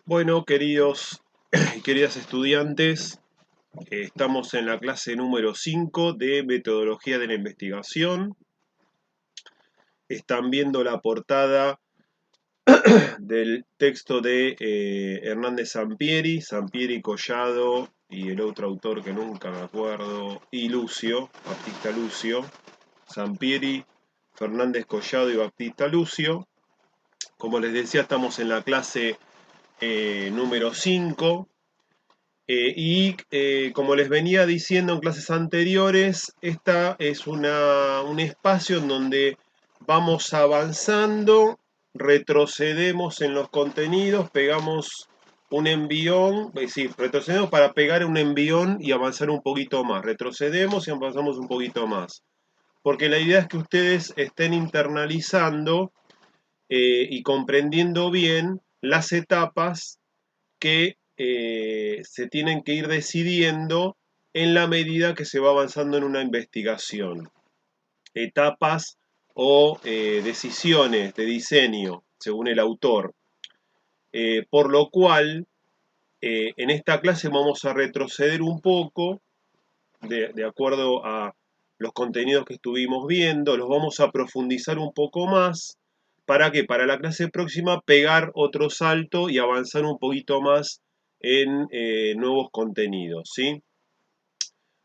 Bueno, queridos y queridas estudiantes, estamos en la clase número 5 de Metodología de la Investigación. Están viendo la portada del texto de Hernández Sampieri, Collado y el otro autor que nunca me acuerdo, y Lucio, Baptista Lucio. Sampieri, Fernández Collado y Baptista Lucio. Como les decía, estamos en la clase número 5. Como les venía diciendo en clases anteriores, esta es un espacio en donde vamos avanzando, retrocedemos en los contenidos, pegamos un envión, es decir, retrocedemos para pegar un envión y avanzar un poquito más, retrocedemos y avanzamos un poquito más. Porque la idea es que ustedes estén internalizando y comprendiendo bien las etapas que se tienen que ir decidiendo en la medida que se va avanzando en una investigación. Etapas o decisiones de diseño, según el autor. Por lo cual, en esta clase vamos a retroceder un poco, de acuerdo a los contenidos que estuvimos viendo, los vamos a profundizar un poco más. ¿Para qué? Para la clase próxima pegar otro salto y avanzar un poquito más en nuevos contenidos, ¿sí?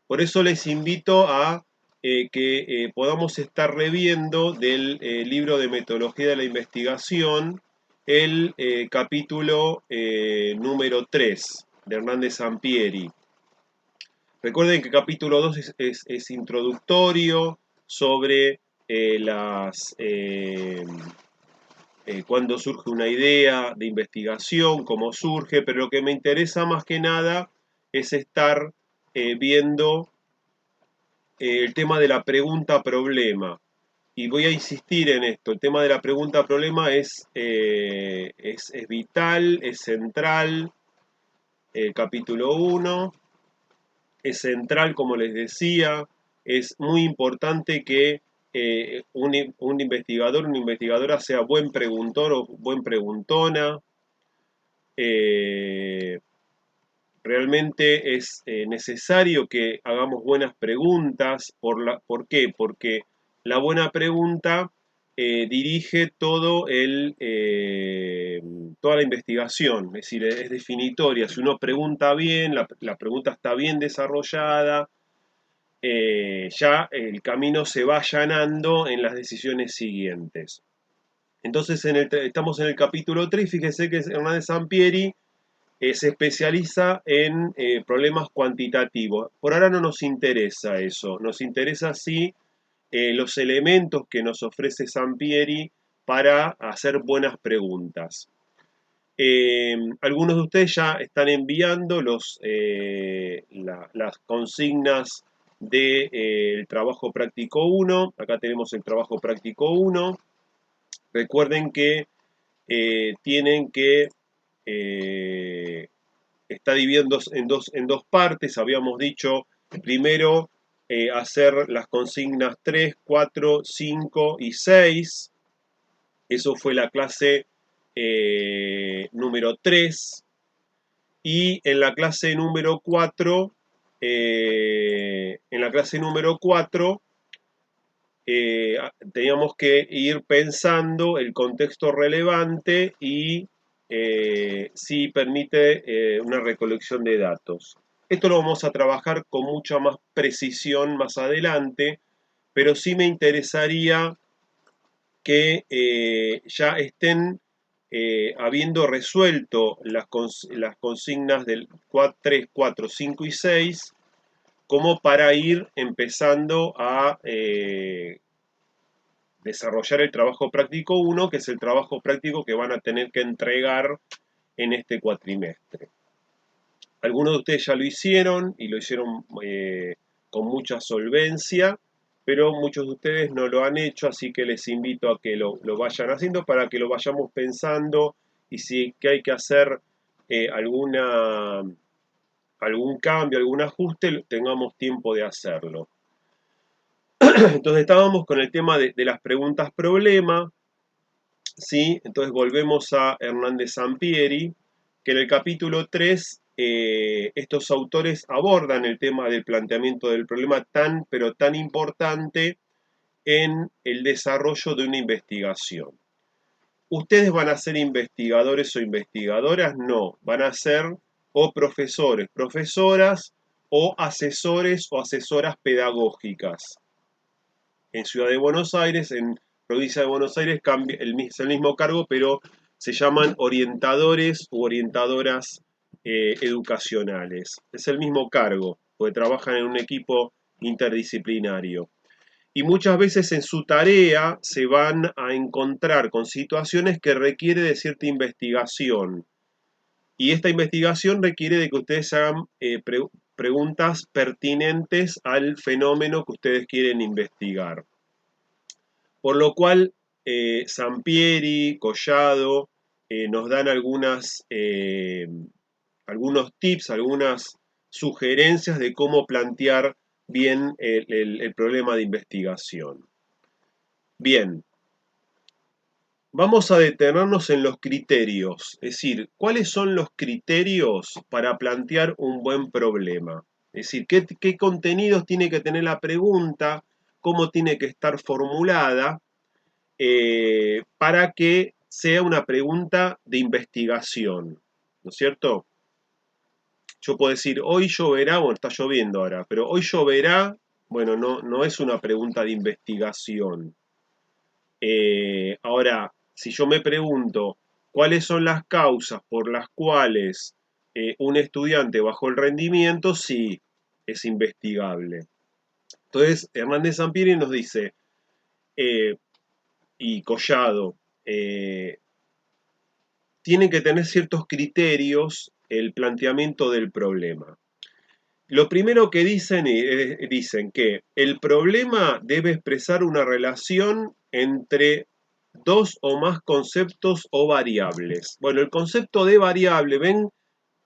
Por eso les invito a que podamos estar reviendo del libro de Metodología de la Investigación el capítulo número 3 de Hernández Sampieri. Recuerden que el capítulo 2 es introductorio sobre cuando surge una idea de investigación, cómo surge, pero lo que me interesa más que nada es estar viendo el tema de la pregunta-problema. Y voy a insistir en esto, el tema de la pregunta-problema es vital, es central, el capítulo 1 es central, como les decía, es muy importante que un investigador, una investigadora sea buen preguntor o buen preguntona. Realmente es necesario que hagamos buenas preguntas. ¿Por qué? Porque la buena pregunta dirige toda la investigación, es decir, es definitoria. Si uno pregunta bien, la pregunta está bien desarrollada, ya el camino se va allanando en las decisiones siguientes. Entonces estamos en el capítulo 3, fíjese que Hernández Sampieri se especializa en problemas cuantitativos. Por ahora no nos interesa eso, nos interesa sí los elementos que nos ofrece Sampieri para hacer buenas preguntas. Algunos de ustedes ya están enviando las consignas del trabajo práctico 1. Acá tenemos el trabajo práctico 1. Recuerden que tienen que está dividido en dos partes. Habíamos dicho primero hacer las consignas 3, 4, 5 y 6. Eso fue la clase número 3. Y en la clase número 4, teníamos que ir pensando el contexto relevante y si permite una recolección de datos. Esto lo vamos a trabajar con mucha más precisión más adelante, pero sí me interesaría que ya estén habiendo resuelto las consignas del 3, 4, 5 y 6, como para ir empezando a desarrollar el trabajo práctico 1, que es el trabajo práctico que van a tener que entregar en este cuatrimestre. Algunos de ustedes ya lo hicieron y lo hicieron con mucha solvencia, pero muchos de ustedes no lo han hecho, así que les invito a que lo vayan haciendo para que lo vayamos pensando y si que hay que hacer algún cambio, algún ajuste, tengamos tiempo de hacerlo. Entonces estábamos con el tema de las preguntas problema, ¿sí? Entonces volvemos a Hernández Sampieri que en el capítulo 3 estos autores abordan el tema del planteamiento del problema tan, pero tan importante en el desarrollo de una investigación. ¿Ustedes van a ser investigadores o investigadoras? No, van a ser o profesores, profesoras o asesores o asesoras pedagógicas. En Ciudad de Buenos Aires, en provincia de Buenos Aires, es el mismo cargo, pero se llaman orientadores u orientadoras educacionales. Es el mismo cargo, porque trabajan en un equipo interdisciplinario. Y muchas veces en su tarea se van a encontrar con situaciones que requiere de cierta investigación. Y esta investigación requiere de que ustedes hagan preguntas pertinentes al fenómeno que ustedes quieren investigar. Por lo cual, Sampieri, Collado, nos dan algunos tips, algunas sugerencias de cómo plantear bien el problema de investigación. Bien, vamos a detenernos en los criterios, es decir, ¿cuáles son los criterios para plantear un buen problema? Es decir, ¿qué contenidos tiene que tener la pregunta? ¿Cómo tiene que estar formulada? Para que sea una pregunta de investigación, ¿no es cierto? Yo puedo decir, hoy lloverá, bueno, está lloviendo ahora, pero hoy lloverá, bueno, no es una pregunta de investigación. Ahora, si yo me pregunto cuáles son las causas por las cuales un estudiante bajó el rendimiento, sí, es investigable. Entonces, Hernández Sampieri nos dice, y Collado, tienen que tener ciertos criterios el planteamiento del problema. Lo primero que dicen que el problema debe expresar una relación entre dos o más conceptos o variables. Bueno, el concepto de variable, ¿ven?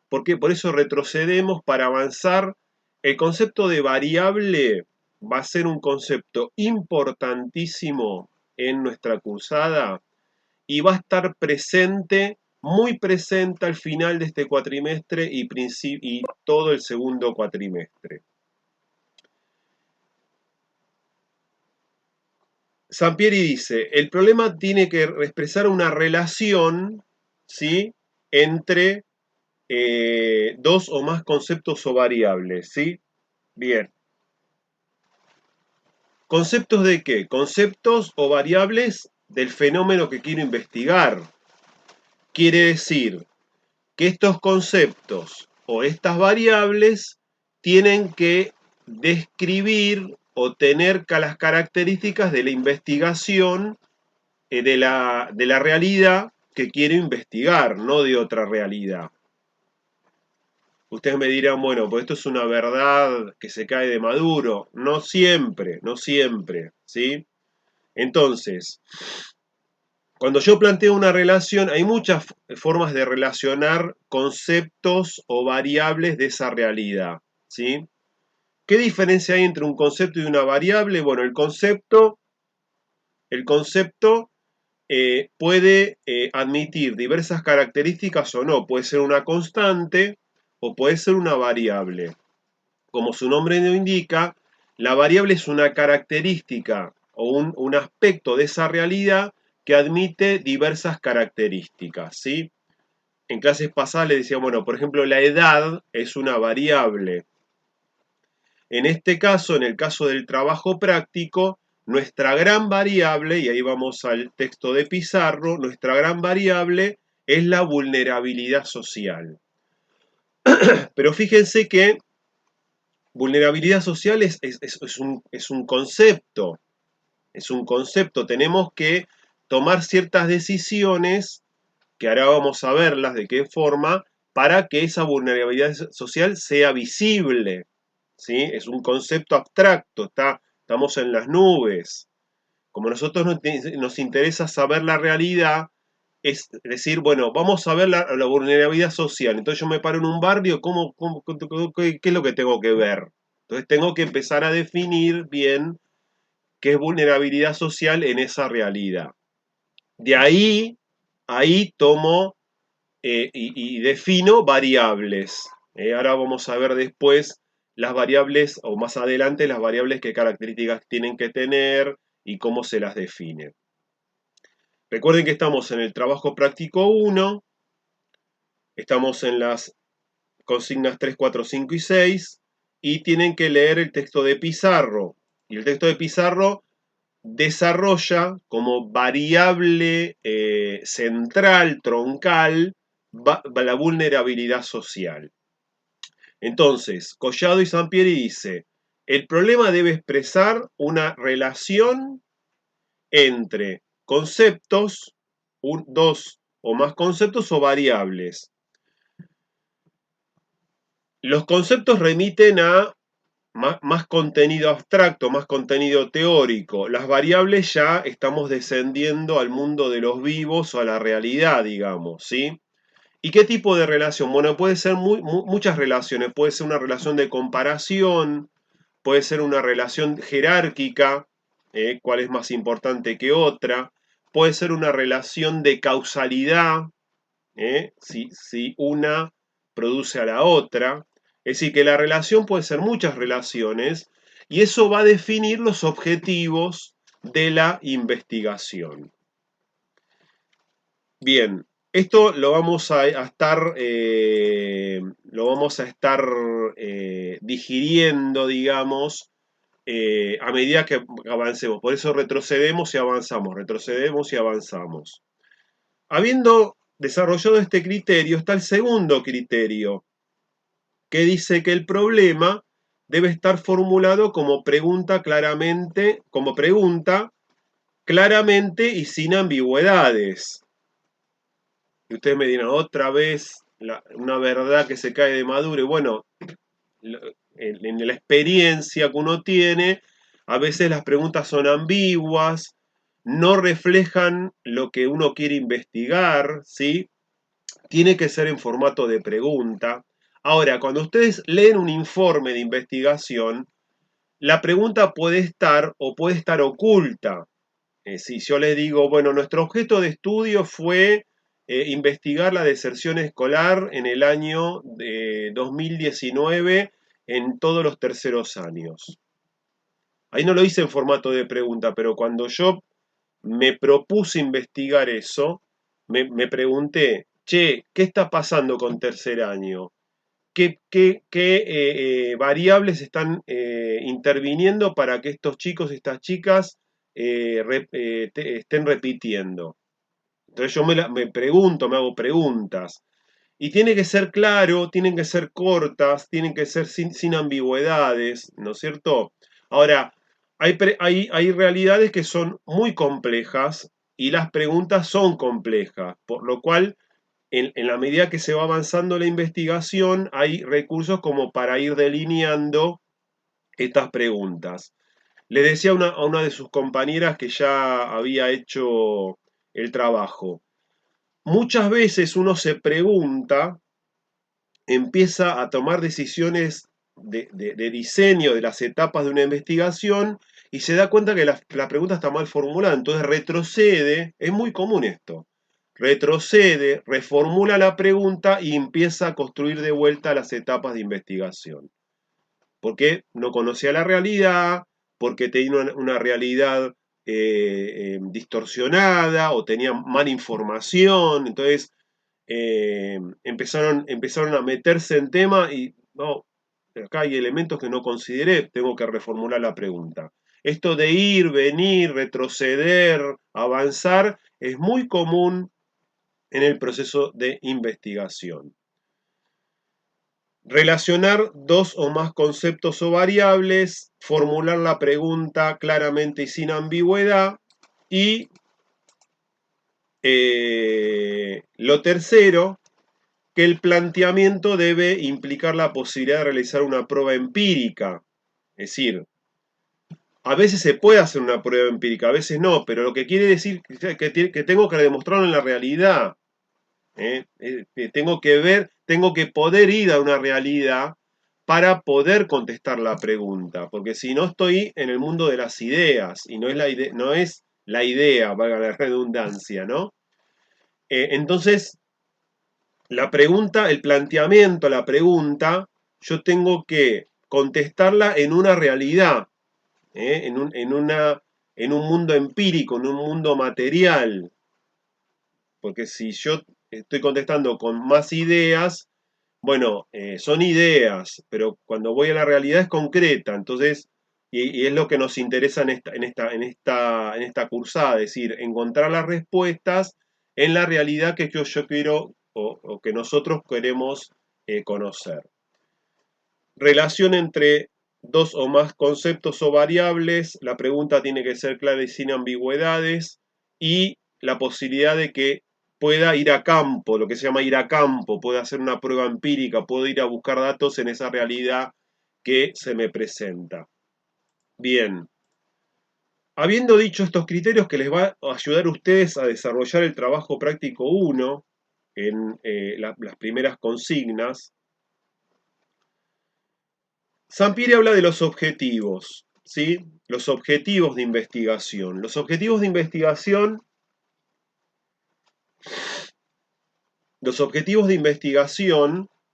Porque por eso retrocedemos para avanzar. El concepto de variable va a ser un concepto importantísimo en nuestra cursada y va a estar presente, muy presente al final de este cuatrimestre y todo el segundo cuatrimestre. Sampieri dice, el problema tiene que expresar una relación, ¿sí?, entre dos o más conceptos o variables, ¿sí? Bien. ¿Conceptos de qué? Conceptos o variables del fenómeno que quiero investigar. Quiere decir que estos conceptos o estas variables tienen que describir o tener las características de la investigación de la realidad que quiero investigar, no de otra realidad. Ustedes me dirán, bueno, pues esto es una verdad que se cae de maduro. No siempre, no siempre, ¿sí? Entonces, cuando yo planteo una relación, hay muchas formas de relacionar conceptos o variables de esa realidad, ¿sí? ¿Qué diferencia hay entre un concepto y una variable? Bueno, el concepto puede admitir diversas características o no. Puede ser una constante o puede ser una variable. Como su nombre lo indica, la variable es una característica o un aspecto de esa realidad que admite diversas características, ¿sí? En clases pasadas le decía, bueno, por ejemplo, la edad es una variable. En este caso, en el caso del trabajo práctico, nuestra gran variable, y ahí vamos al texto de Pizarro, nuestra gran variable es la vulnerabilidad social. Pero fíjense que vulnerabilidad social es un concepto, tenemos que tomar ciertas decisiones, que ahora vamos a verlas de qué forma, para que esa vulnerabilidad social sea visible, ¿sí? Es un concepto abstracto, estamos en las nubes. Como a nosotros nos interesa saber la realidad, es decir, bueno, vamos a ver la vulnerabilidad social. Entonces yo me paro en un barrio, ¿qué es lo que tengo que ver? Entonces tengo que empezar a definir bien qué es vulnerabilidad social en esa realidad. De ahí tomo y defino variables. Ahora vamos a ver después las variables, o más adelante las variables, qué características tienen que tener y cómo se las define. Recuerden que estamos en el trabajo práctico 1, estamos en las consignas 3, 4, 5 y 6, y tienen que leer el texto de Pizarro. Y el texto de Pizarro desarrolla como variable central, troncal, la vulnerabilidad social. Entonces, Collado y Sampieri dice, el problema debe expresar una relación entre conceptos, dos o más conceptos o variables. Los conceptos remiten a más contenido abstracto, más contenido teórico. Las variables ya estamos descendiendo al mundo de los vivos o a la realidad, digamos, ¿sí? ¿Y qué tipo de relación? Bueno, puede ser muchas relaciones. Puede ser una relación de comparación, puede ser una relación jerárquica, cuál es más importante que otra. Puede ser una relación de causalidad, si una produce a la otra. Es decir, que la relación puede ser muchas relaciones y eso va a definir los objetivos de la investigación. Bien, esto lo vamos a estar, digiriendo, digamos, a medida que avancemos. Por eso retrocedemos y avanzamos, retrocedemos y avanzamos. Habiendo desarrollado este criterio, está el segundo criterio, que dice que el problema debe estar formulado como pregunta claramente y sin ambigüedades. Y ustedes me dirán, otra vez una verdad que se cae de maduro. Y bueno, en la experiencia que uno tiene, a veces las preguntas son ambiguas, no reflejan lo que uno quiere investigar, ¿sí? Tiene que ser en formato de pregunta. Ahora, cuando ustedes leen un informe de investigación, la pregunta puede estar o puede estar oculta. Si yo les digo, bueno, nuestro objeto de estudio fue investigar la deserción escolar en el año 2019 en todos los terceros años. Ahí no lo hice en formato de pregunta, pero cuando yo me propuse investigar eso, me pregunté, che, ¿qué está pasando con tercer año? ¿Qué variables están interviniendo para que estos chicos y estas chicas estén repitiendo? Entonces yo me pregunto, me hago preguntas. Y tiene que ser claro, tienen que ser cortas, tienen que ser sin ambigüedades, ¿no es cierto? Ahora, hay realidades que son muy complejas y las preguntas son complejas, por lo cual en la medida que se va avanzando la investigación, hay recursos como para ir delineando estas preguntas. Le decía a una de sus compañeras que ya había hecho el trabajo. Muchas veces uno se pregunta, empieza a tomar decisiones de diseño de las etapas de una investigación y se da cuenta que la pregunta está mal formulada, entonces retrocede, es muy común esto, retrocede, reformula la pregunta y empieza a construir de vuelta las etapas de investigación. Porque no conocía la realidad, porque tenía una realidad distorsionada o tenía mala información, entonces empezaron a meterse en tema y no, acá hay elementos que no consideré, tengo que reformular la pregunta. Esto de ir, venir, retroceder, avanzar, es muy común en el proceso de investigación. Relacionar dos o más conceptos o variables, formular la pregunta claramente y sin ambigüedad, y lo tercero, que el planteamiento debe implicar la posibilidad de realizar una prueba empírica. Es decir, a veces se puede hacer una prueba empírica, a veces no, pero lo que quiere decir que tengo que demostrarlo en la realidad. Tengo que ver, tengo que poder ir a una realidad para poder contestar la pregunta, porque si no estoy en el mundo de las ideas y no es la idea, valga la redundancia, ¿no? Entonces, la pregunta, el planteamiento, la pregunta, yo tengo que contestarla en una realidad, en un mundo empírico, en un mundo material. Porque si yo estoy contestando con más ideas, bueno, son ideas, pero cuando voy a la realidad es concreta. Entonces, y es lo que nos interesa en esta cursada, es decir, encontrar las respuestas en la realidad que yo quiero o que nosotros queremos conocer. Relación entre dos o más conceptos o variables, la pregunta tiene que ser clara y sin ambigüedades, y la posibilidad de que pueda ir a campo, lo que se llama ir a campo, pueda hacer una prueba empírica, puedo ir a buscar datos en esa realidad que se me presenta. Bien, habiendo dicho estos criterios que les va a ayudar a ustedes a desarrollar el trabajo práctico 1 en las primeras consignas, Sampieri habla de los objetivos, ¿sí? Los objetivos de investigación. Los objetivos de investigación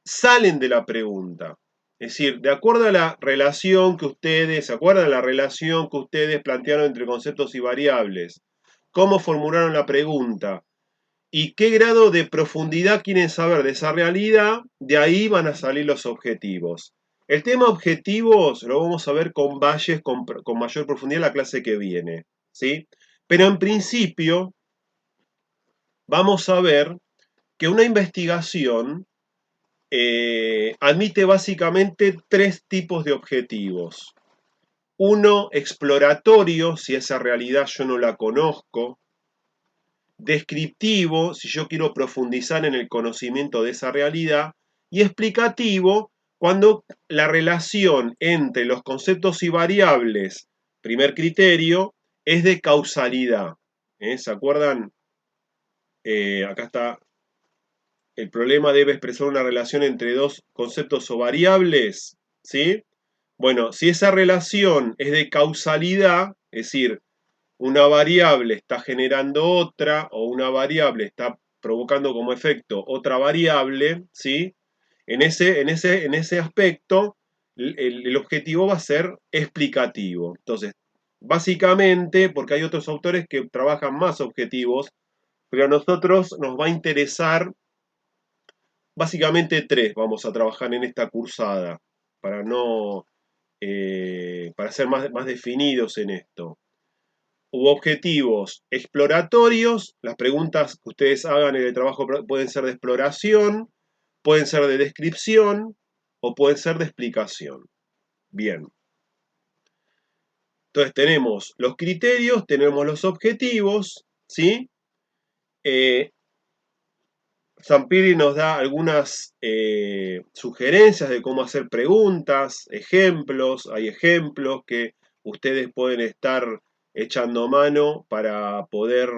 salen de la pregunta. Es decir, de acuerdo a la relación que ustedes, ¿se acuerdan de la relación que ustedes plantearon entre conceptos y variables? ¿Cómo formularon la pregunta? ¿Y qué grado de profundidad quieren saber de esa realidad? De ahí van a salir los objetivos. El tema objetivos lo vamos a ver con Valles con mayor profundidad en la clase que viene, ¿sí? Pero en principio vamos a ver que una investigación admite básicamente tres tipos de objetivos. Uno, exploratorio, si esa realidad yo no la conozco. Descriptivo, si yo quiero profundizar en el conocimiento de esa realidad, y explicativo, cuando la relación entre los conceptos y variables, primer criterio, es de causalidad. ¿Se acuerdan? Acá está, el problema debe expresar una relación entre dos conceptos o variables, ¿sí? Bueno, si esa relación es de causalidad, es decir, una variable está generando otra o una variable está provocando como efecto otra variable, ¿sí? En ese aspecto, el objetivo va a ser explicativo. Entonces, básicamente, porque hay otros autores que trabajan más objetivos, pero a nosotros nos va a interesar básicamente tres, vamos a trabajar en esta cursada, para no, para ser más definidos en esto. U objetivos exploratorios, las preguntas que ustedes hagan en el trabajo pueden ser de exploración, pueden ser de descripción o pueden ser de explicación. Bien. Entonces tenemos los criterios, tenemos los objetivos, ¿sí? Sampieri nos da algunas sugerencias de cómo hacer preguntas, ejemplos, hay ejemplos que ustedes pueden estar echando mano para poder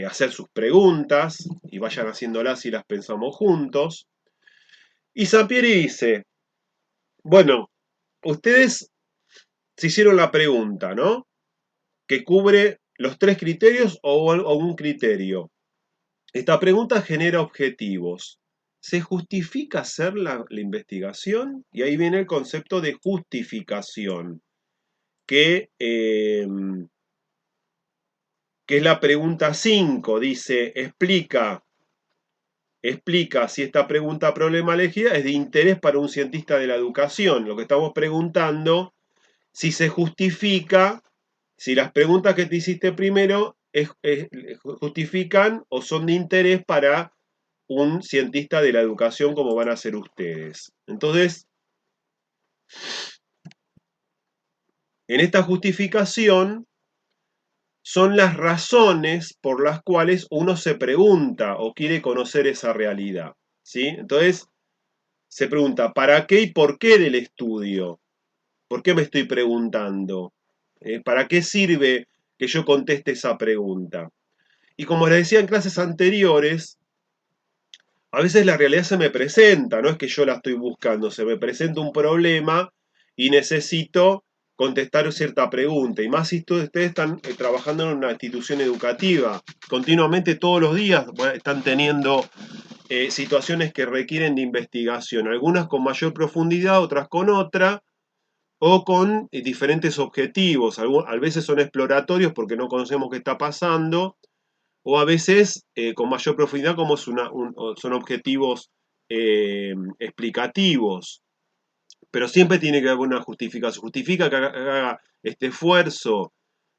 hacer sus preguntas y vayan haciéndolas y las pensamos juntos. Y Sampieri dice, bueno, ustedes se hicieron la pregunta, ¿no? Que cubre los tres criterios o un criterio. Esta pregunta genera objetivos. ¿Se justifica hacer la investigación? Y ahí viene el concepto de justificación, que es la pregunta 5. Dice, explica si esta pregunta problema elegida es de interés para un cientista de la educación. Lo que estamos preguntando, si se justifica, si las preguntas que te hiciste primero justifican o son de interés para un cientista de la educación como van a ser ustedes. Entonces, en esta justificación son las razones por las cuales uno se pregunta o quiere conocer esa realidad, ¿sí? Entonces, se pregunta, ¿para qué y por qué del estudio? ¿Por qué me estoy preguntando? ¿Para qué sirve que yo conteste esa pregunta? Y como les decía en clases anteriores, a veces la realidad se me presenta, no es que yo la estoy buscando, se me presenta un problema y necesito contestar cierta pregunta. Y más si ustedes están trabajando en una institución educativa. Continuamente, todos los días, están teniendo situaciones que requieren de investigación. Algunas con mayor profundidad, otras con otra, o con diferentes objetivos. A veces son exploratorios porque no conocemos qué está pasando, o a veces con mayor profundidad como son objetivos explicativos. Pero siempre tiene que haber una justificación. Justifica que haga este esfuerzo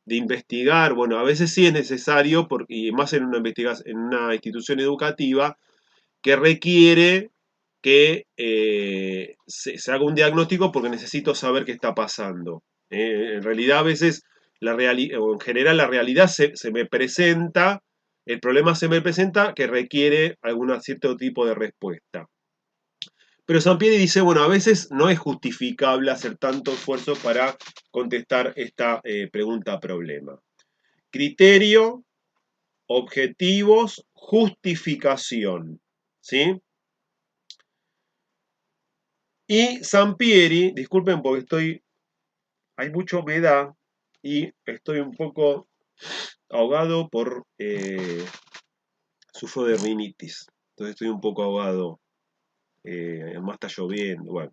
de investigar. Bueno, a veces sí es necesario, y más en una en una institución educativa, que requiere que se haga un diagnóstico porque necesito saber qué está pasando. En realidad, a veces, o en general, la realidad se me presenta, el problema se me presenta que requiere algún cierto tipo de respuesta. Pero Sampieri dice, bueno, a veces no es justificable hacer tanto esfuerzo para contestar esta pregunta-problema. Criterio, objetivos, justificación. ¿Sí? Y Sampieri, disculpen porque hay mucha humedad y estoy un poco ahogado sufro de rinitis. Entonces estoy un poco ahogado. Además está lloviendo. Bueno.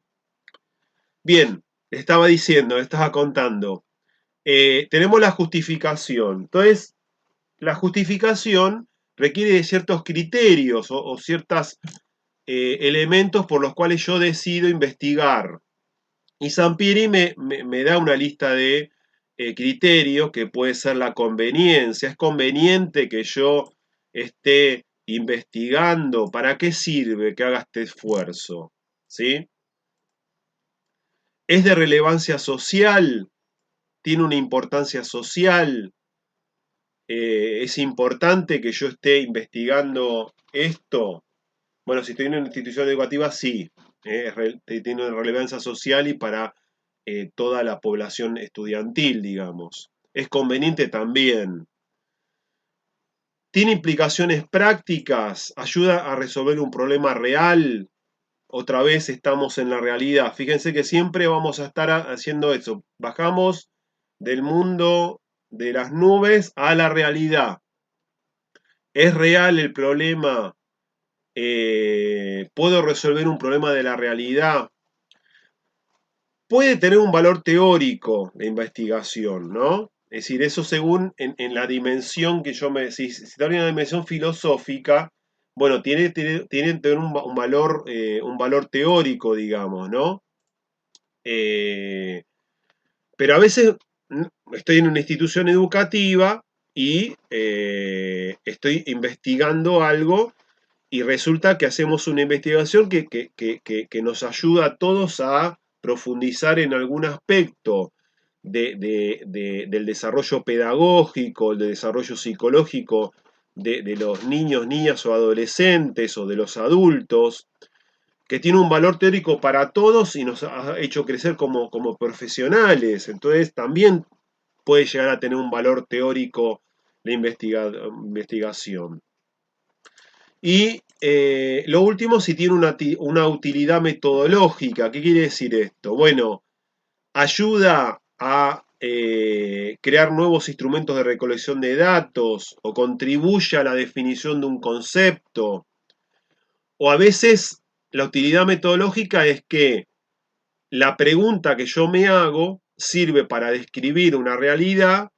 Bien, le estaba contando. Tenemos la justificación. Entonces, la justificación requiere de ciertos criterios o ciertos elementos por los cuales yo decido investigar. Y Sampieri me da una lista de criterios que puede ser la conveniencia. ¿Es conveniente que yo esté investigando? ¿Para qué sirve que haga este esfuerzo? ¿Sí? ¿Es de relevancia social? ¿Tiene una importancia social? ¿Es importante que yo esté investigando esto? Bueno, si estoy en una institución educativa, sí, tiene una relevancia social y para toda la población estudiantil, digamos. Es conveniente también. ¿Tiene implicaciones prácticas? ¿Ayuda a resolver un problema real? Otra vez estamos en la realidad. Fíjense que siempre vamos a estar haciendo eso. Bajamos del mundo de las nubes a la realidad. ¿Es real el problema? ¿Puedo resolver un problema de la realidad? Puede tener un valor teórico de investigación, ¿no? Es decir, eso según en la dimensión que yo me... Si está en una dimensión filosófica, bueno, tiene que tener un valor teórico, digamos, ¿no? Pero a veces estoy en una institución educativa y estoy investigando algo y resulta que hacemos una investigación que nos ayuda a todos a profundizar en algún aspecto del desarrollo pedagógico, del desarrollo psicológico de los niños, niñas o adolescentes o de los adultos, que tiene un valor teórico para todos y nos ha hecho crecer como profesionales. Entonces también puede llegar a tener un valor teórico la investigación. Y lo último, si tiene una utilidad metodológica. ¿Qué quiere decir esto? Bueno, ayuda a crear nuevos instrumentos de recolección de datos o contribuye a la definición de un concepto. O a veces la utilidad metodológica es que la pregunta que yo me hago sirve para describir una realidad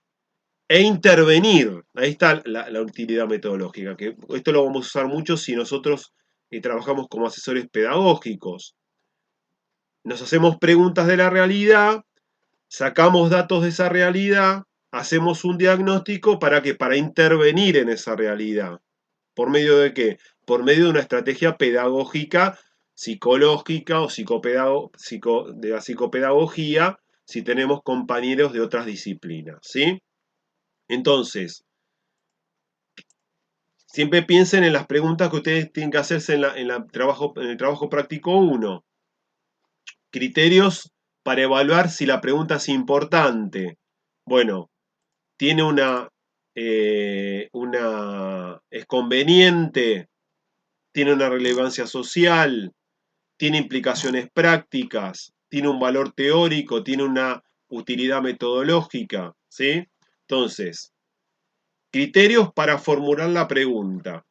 e intervenir. Ahí está la utilidad metodológica, que esto lo vamos a usar mucho si nosotros trabajamos como asesores pedagógicos. Nos hacemos preguntas de la realidad, sacamos datos de esa realidad, hacemos un diagnóstico para intervenir en esa realidad. ¿Por medio de qué? Por medio de una estrategia pedagógica, psicológica o de la psicopedagogía, si tenemos compañeros de otras disciplinas, ¿sí? Entonces, siempre piensen en las preguntas que ustedes tienen que hacerse en el trabajo práctico 1. Criterios para evaluar si la pregunta es importante. Bueno, tiene es conveniente, tiene una relevancia social, tiene implicaciones prácticas, tiene un valor teórico, tiene una utilidad metodológica, ¿sí? Entonces, criterios para formular la pregunta.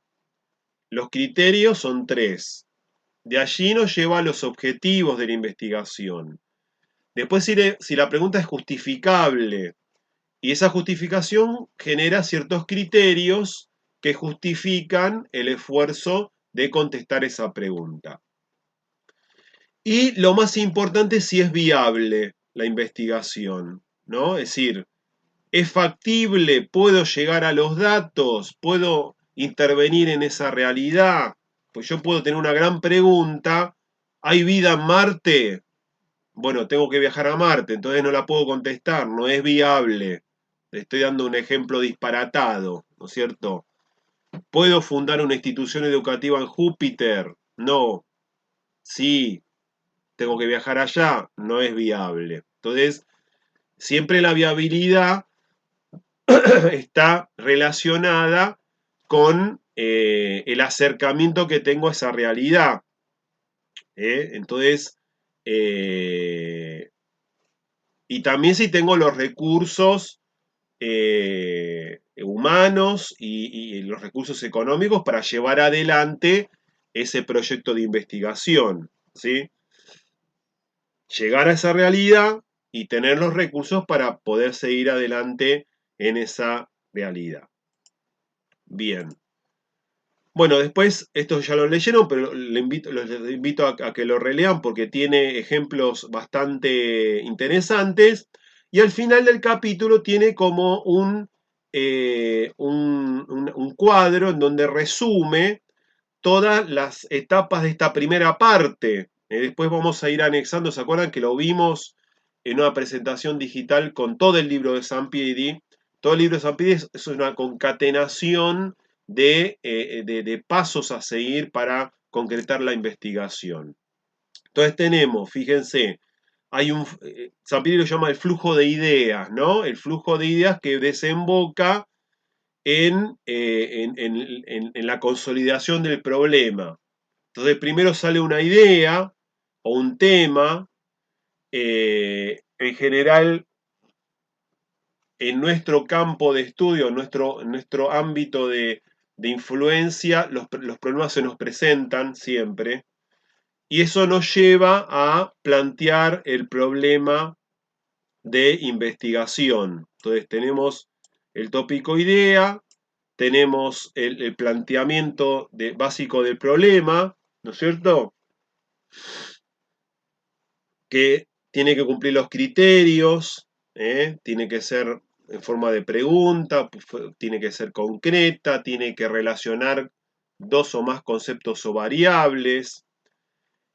Los criterios son 3. De allí nos lleva a los objetivos de la investigación. Después, si la pregunta es justificable y esa justificación genera ciertos criterios que justifican el esfuerzo de contestar esa pregunta. Y lo más importante, si es viable la investigación, ¿no? Es decir, ¿es factible? ¿Puedo llegar a los datos? ¿Puedo intervenir en esa realidad? Pues yo puedo tener una gran pregunta. ¿Hay vida en Marte? Bueno, tengo que viajar a Marte, entonces no la puedo contestar, no es viable. Le estoy dando un ejemplo disparatado, ¿no es cierto? ¿Puedo fundar una institución educativa en Júpiter? No. Sí, tengo que viajar allá, no es viable. Entonces, siempre la viabilidad está relacionada con el acercamiento que tengo a esa realidad. Entonces, y también si tengo los recursos humanos y los recursos económicos para llevar adelante ese proyecto de investigación, ¿sí? Llegar a esa realidad y tener los recursos para poder seguir adelante en esa realidad. Bien. Bueno, después, esto ya lo leyeron, pero los invito a que lo relean porque tiene ejemplos bastante interesantes. Y al final del capítulo tiene como un cuadro en donde resume todas las etapas de esta primera parte. Después vamos a ir anexando, ¿se acuerdan que lo vimos en una presentación digital con todo el libro de Sampieri? Todo el libro de Sampieri es una concatenación de pasos a seguir para concretar la investigación. Entonces tenemos, fíjense, hay Sampieri lo llama el flujo de ideas, ¿no? El flujo de ideas que desemboca en la consolidación del problema. Entonces primero sale una idea o un tema, en general en nuestro campo de estudio, en nuestro ámbito de influencia, los problemas se nos presentan siempre y eso nos lleva a plantear el problema de investigación. Entonces tenemos el tópico idea, tenemos el planteamiento básico del problema, ¿no es cierto? Que tiene que cumplir los criterios, tiene que ser en forma de pregunta, tiene que ser concreta, tiene que relacionar dos o más conceptos o variables.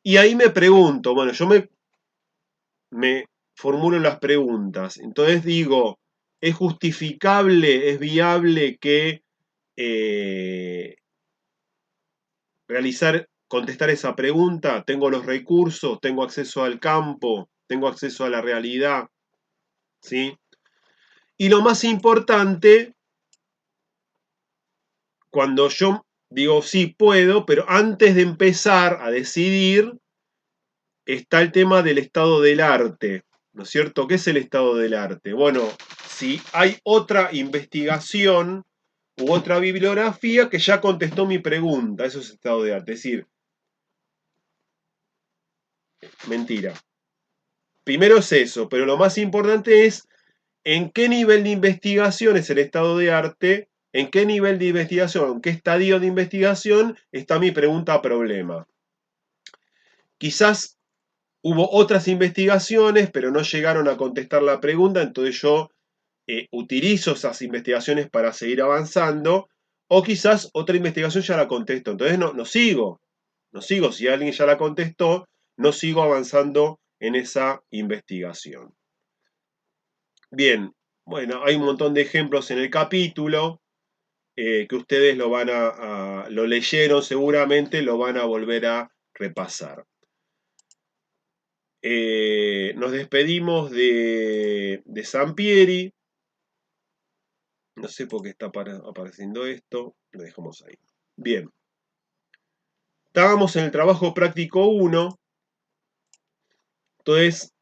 Y ahí me pregunto, bueno, yo me formulo las preguntas. Entonces digo, ¿es justificable, es viable que contestar esa pregunta? ¿Tengo los recursos? ¿Tengo acceso al campo? ¿Tengo acceso a la realidad? ¿Sí? Y lo más importante, cuando yo digo sí puedo, pero antes de empezar a decidir, está el tema del estado del arte, ¿no es cierto? ¿Qué es el estado del arte? Bueno, si hay otra investigación u otra bibliografía que ya contestó mi pregunta, eso es estado de arte. Es decir, mentira. Primero es eso, pero lo más importante es en qué nivel de investigación es el estado de arte, en qué nivel de investigación, en qué estadio de investigación está mi pregunta problema. Quizás hubo otras investigaciones, pero no llegaron a contestar la pregunta, entonces yo utilizo esas investigaciones para seguir avanzando, o quizás otra investigación ya la contesto, entonces no sigo, si alguien ya la contestó, no sigo avanzando en esa investigación. Bien, bueno, hay un montón de ejemplos en el capítulo que ustedes lo leyeron seguramente, lo van a volver a repasar. Nos despedimos de Sampieri. No sé por qué está apareciendo esto. Lo dejamos ahí. Bien. Estábamos en el trabajo práctico 1. Entonces,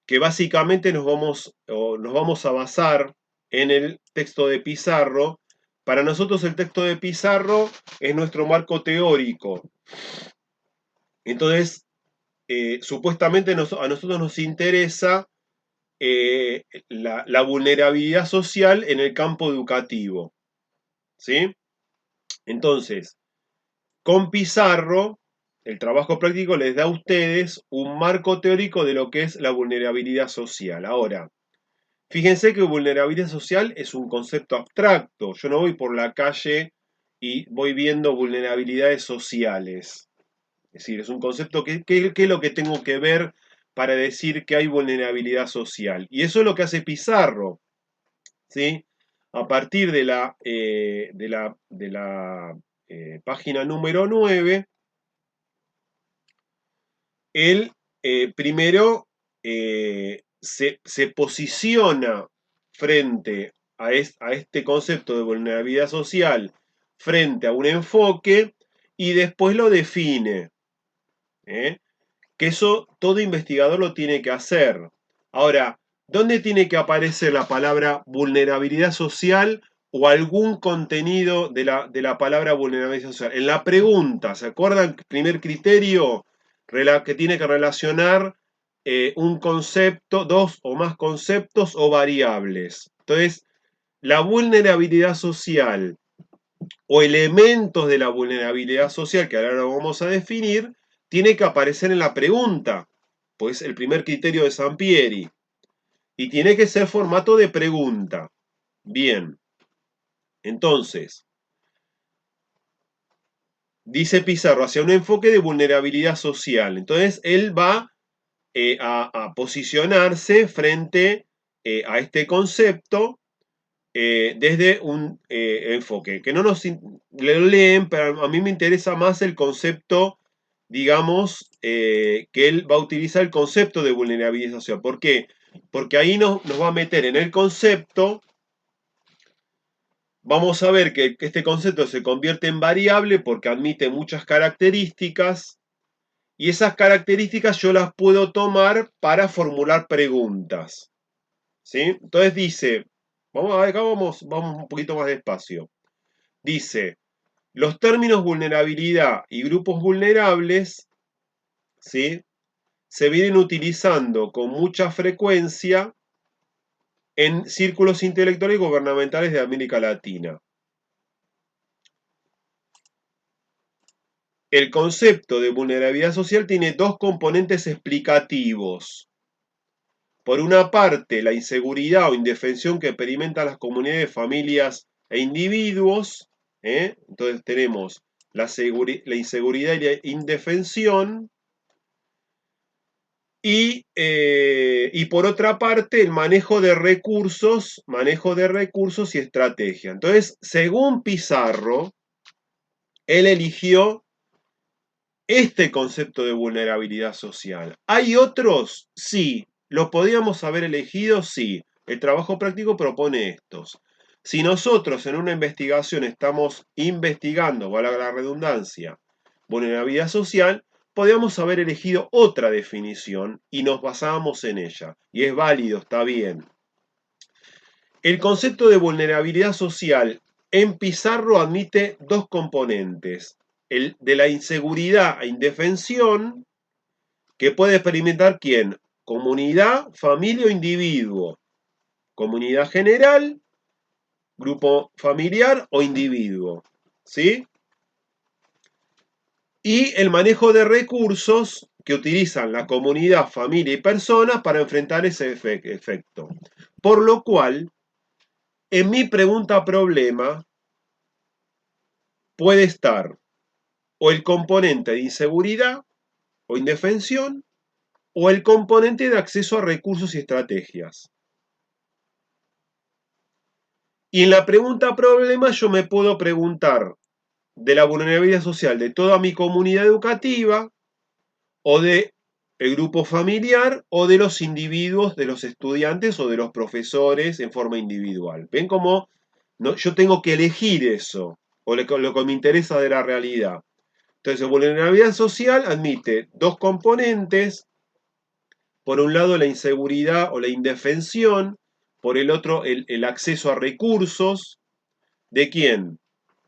que básicamente nos vamos a basar en el texto de Pizarro. Para nosotros el texto de Pizarro es nuestro marco teórico. Entonces, supuestamente a nosotros nos interesa la vulnerabilidad social en el campo educativo. ¿Sí? Entonces, con Pizarro, el trabajo práctico les da a ustedes un marco teórico de lo que es la vulnerabilidad social. Ahora, fíjense que vulnerabilidad social es un concepto abstracto. Yo no voy por la calle y voy viendo vulnerabilidades sociales. Es decir, es un concepto que es lo que tengo que ver para decir que hay vulnerabilidad social. Y eso es lo que hace Pizarro. ¿Sí? A partir de la página número 9, él primero se posiciona frente a este concepto de vulnerabilidad social, frente a un enfoque, y después lo define. ¿Eh? Que eso todo investigador lo tiene que hacer. Ahora, ¿dónde tiene que aparecer la palabra vulnerabilidad social o algún contenido de la palabra vulnerabilidad social? En la pregunta, ¿se acuerdan? Primer criterio que tiene que relacionar un concepto, dos o más conceptos o variables. Entonces, la vulnerabilidad social o elementos de la vulnerabilidad social, que ahora lo vamos a definir, tiene que aparecer en la pregunta, pues el primer criterio de Sampieri, y tiene que ser formato de pregunta. Bien, entonces, dice Pizarro, hacia un enfoque de vulnerabilidad social. Entonces, él va a posicionarse frente a este concepto desde un enfoque, que no nos lo leen, pero a mí me interesa más el concepto, digamos, que él va a utilizar el concepto de vulnerabilidad social. ¿Por qué? Porque ahí nos va a meter en el concepto, vamos a ver que este concepto se convierte en variable porque admite muchas características, y esas características yo las puedo tomar para formular preguntas. ¿Sí? Entonces dice, acá vamos un poquito más despacio. Dice, los términos vulnerabilidad y grupos vulnerables, ¿sí? Se vienen utilizando con mucha frecuencia en círculos intelectuales y gubernamentales de América Latina. El concepto de vulnerabilidad social tiene dos componentes explicativos. Por una parte, la inseguridad o indefensión que experimentan las comunidades, familias e individuos. Entonces tenemos la inseguridad y la indefensión. Y por otra parte, el manejo de recursos y estrategia. Entonces, según Pizarro, él eligió este concepto de vulnerabilidad social. ¿Hay otros? Sí. ¿Lo podíamos haber elegido? Sí. El trabajo práctico propone estos. Si nosotros en una investigación estamos investigando, valga la redundancia, vulnerabilidad social, podíamos haber elegido otra definición y nos basábamos en ella. Y es válido, está bien. El concepto de vulnerabilidad social en Pizarro admite dos componentes. El de la inseguridad e indefensión, que puede experimentar ¿quién? Comunidad, familia o individuo. Comunidad general, grupo familiar o individuo. ¿Sí? Y el manejo de recursos que utilizan la comunidad, familia y personas para enfrentar ese efecto. Por lo cual, en mi pregunta problema puede estar o el componente de inseguridad o indefensión o el componente de acceso a recursos y estrategias. Y en la pregunta problema yo me puedo preguntar de la vulnerabilidad social de toda mi comunidad educativa o de el grupo familiar o de los individuos, de los estudiantes o de los profesores en forma individual. ¿Ven cómo no, yo tengo que elegir eso o lo que me interesa de la realidad? Entonces, vulnerabilidad social admite dos componentes. por un lado la inseguridad o la indefensión, por el otro el acceso a recursos. ¿De quién?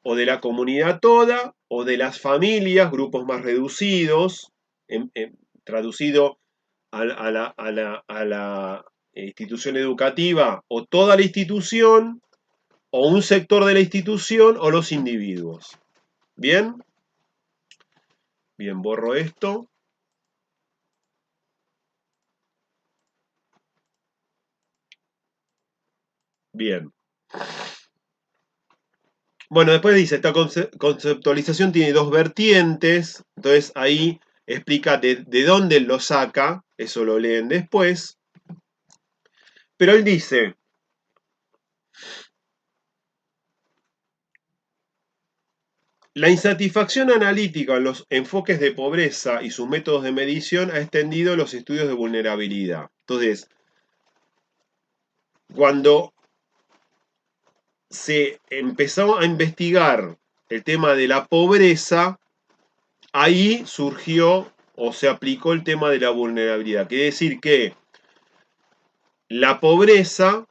O de la comunidad toda, o de las familias, grupos más reducidos, traducido a la institución educativa, o toda la institución, o un sector de la institución, o los individuos. ¿Bien? Bien, borro esto. Bien. Bueno, después dice, esta conceptualización tiene dos vertientes, entonces ahí explica de dónde lo saca, eso lo leen después, pero él dice, la insatisfacción analítica en los enfoques de pobreza y sus métodos de medición ha extendido los estudios de vulnerabilidad. Entonces, cuando se empezó a investigar el tema de la pobreza, ahí surgió o se aplicó el tema de la vulnerabilidad. Quiere decir que la pobreza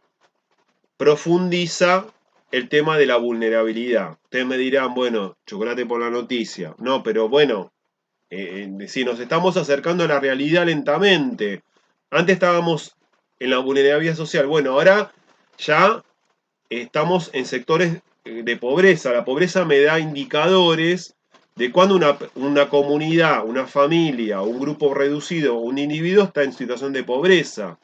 profundiza el tema de la vulnerabilidad. Ustedes me dirán, bueno, chocolate por la noticia. No, pero bueno, si nos estamos acercando a la realidad lentamente. Antes estábamos en la vulnerabilidad social. Bueno, ahora ya estamos en sectores de pobreza. La pobreza me da indicadores de cuando una comunidad, una familia, un grupo reducido, un individuo está en situación de pobreza.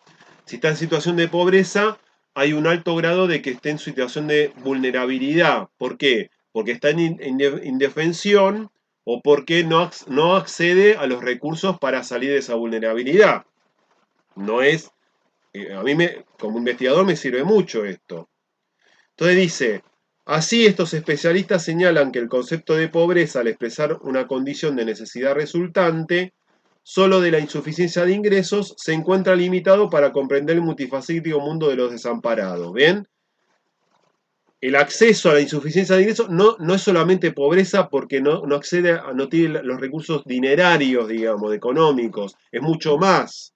Si está en situación de pobreza, hay un alto grado de que esté en situación de vulnerabilidad. ¿Por qué? Porque está en indefensión o porque no accede a los recursos para salir de esa vulnerabilidad. No es, a mí como investigador me sirve mucho esto. Entonces dice, así estos especialistas señalan que el concepto de pobreza al expresar una condición de necesidad resultante solo de la insuficiencia de ingresos se encuentra limitado para comprender el multifacético mundo de los desamparados. ¿Ven? El acceso a la insuficiencia de ingresos no es solamente pobreza porque no accede no tiene los recursos dinerarios, digamos, económicos, es mucho más.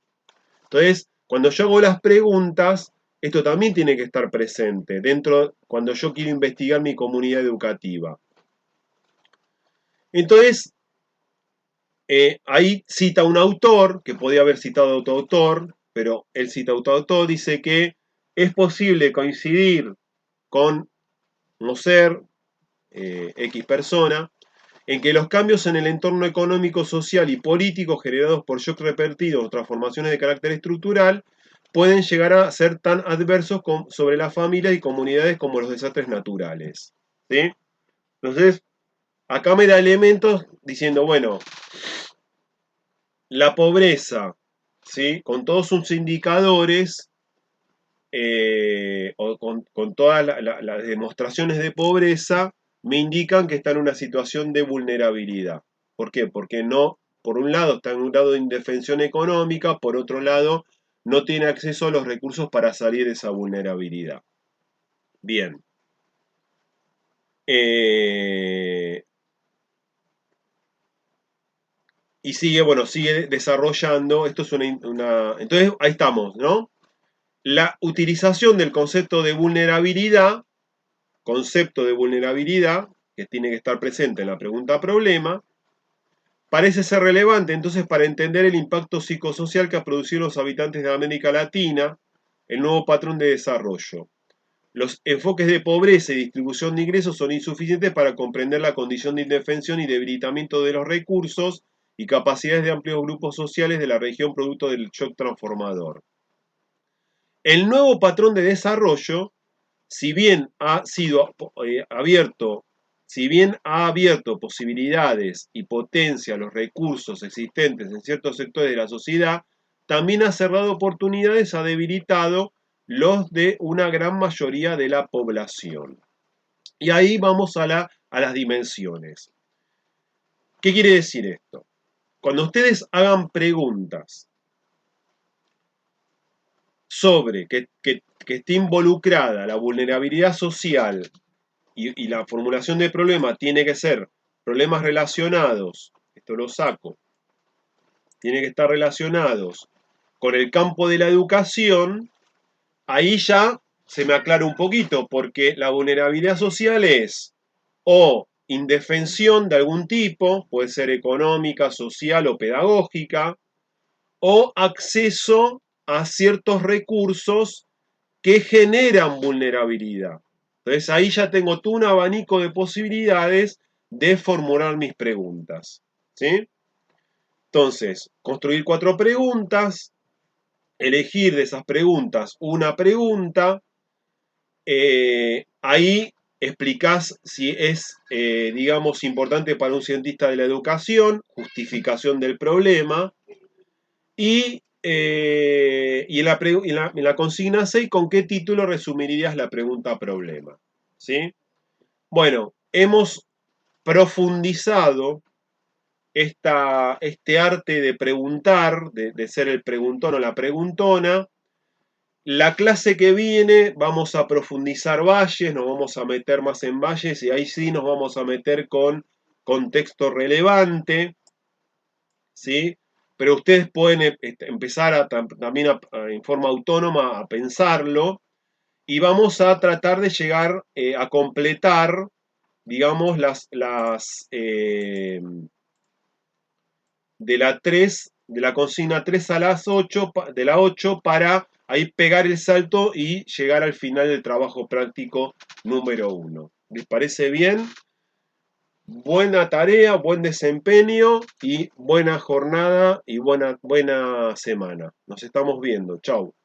Entonces, cuando yo hago las preguntas, esto también tiene que estar presente dentro cuando yo quiero investigar mi comunidad educativa. Entonces, ahí cita un autor, que podía haber citado otro autor, pero él cita otro autor, dice que es posible coincidir con no ser X persona, en que los cambios en el entorno económico, social y político generados por shocks repetidos o transformaciones de carácter estructural pueden llegar a ser tan adversos sobre las familias y comunidades como los desastres naturales. ¿Sí? Entonces, acá me da elementos diciendo, bueno, la pobreza, ¿sí? Con todos sus indicadores, o con todas las demostraciones de pobreza, me indican que está en una situación de vulnerabilidad. ¿Por qué? Porque no, por un lado está en un grado de indefensión económica, por otro lado no tiene acceso a los recursos para salir de esa vulnerabilidad. Bien. Y sigue, bueno, sigue desarrollando. Esto es entonces, ahí estamos, ¿no? La utilización del concepto de vulnerabilidad, que tiene que estar presente en la pregunta problema, parece ser relevante entonces para entender el impacto psicosocial que ha producido los habitantes de América Latina, el nuevo patrón de desarrollo. Los enfoques de pobreza y distribución de ingresos son insuficientes para comprender la condición de indefensión y debilitamiento de los recursos y capacidades de amplios grupos sociales de la región producto del shock transformador. El nuevo patrón de desarrollo, si bien ha sido abierto, si bien ha abierto posibilidades y potencia los recursos existentes en ciertos sectores de la sociedad, también ha cerrado oportunidades, ha debilitado los de una gran mayoría de la población. Y ahí vamos a las dimensiones. ¿Qué quiere decir esto? Cuando ustedes hagan preguntas sobre que esté involucrada la vulnerabilidad social y la formulación de problema tiene que ser problemas relacionados, esto lo saco, tiene que estar relacionados con el campo de la educación, ahí ya se me aclara un poquito, porque la vulnerabilidad social es o indefensión de algún tipo, puede ser económica, social o pedagógica, o acceso a ciertos recursos que generan vulnerabilidad. Entonces ahí ya tengo todo un abanico de posibilidades de formular mis preguntas. ¿Sí? Entonces, construir 4 preguntas, elegir de esas preguntas una pregunta, ahí explicás si es, digamos, importante para un cientista de la educación, justificación del problema, y en la consigna 6, ¿con qué título resumirías la pregunta problema? ¿Sí? Bueno, hemos profundizado este arte de preguntar, de ser el preguntón o la preguntona. La clase que viene vamos a profundizar valles, nos vamos a meter más en valles y ahí sí nos vamos a meter con contexto relevante, ¿sí? Pero ustedes pueden empezar también en forma autónoma a pensarlo y vamos a tratar de llegar a completar, digamos, de la consigna 3 a las 8, de la 8 para ahí pegar el salto y llegar al final del trabajo práctico número 1. ¿Les parece bien? Buena tarea, buen desempeño y buena jornada y buena semana. Nos estamos viendo. Chau.